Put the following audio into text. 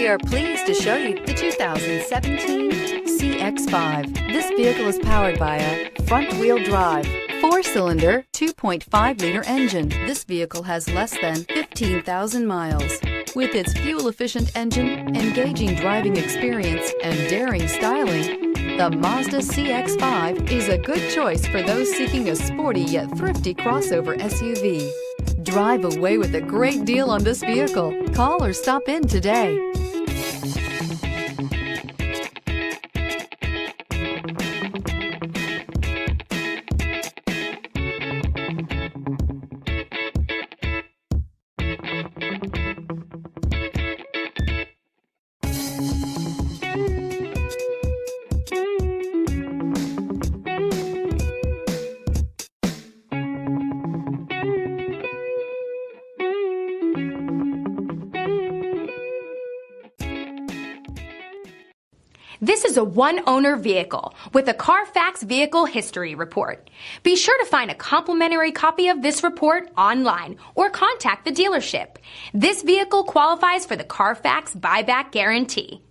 are pleased to show you the 2017 CX-5. This vehicle is powered by a front-wheel drive, 4-cylinder, 2.5-liter engine. This vehicle has less than 15,000 miles. With its fuel-efficient engine, engaging driving experience, and daring styling, the Mazda CX-5 is a good choice for those seeking a sporty yet thrifty crossover SUV. Drive away with a great deal on this vehicle. Call or stop in today. This is a one-owner vehicle with a Carfax Vehicle History Report. Be sure to find a complimentary copy of this report online or contact the dealership. This vehicle qualifies for the Carfax Buyback Guarantee.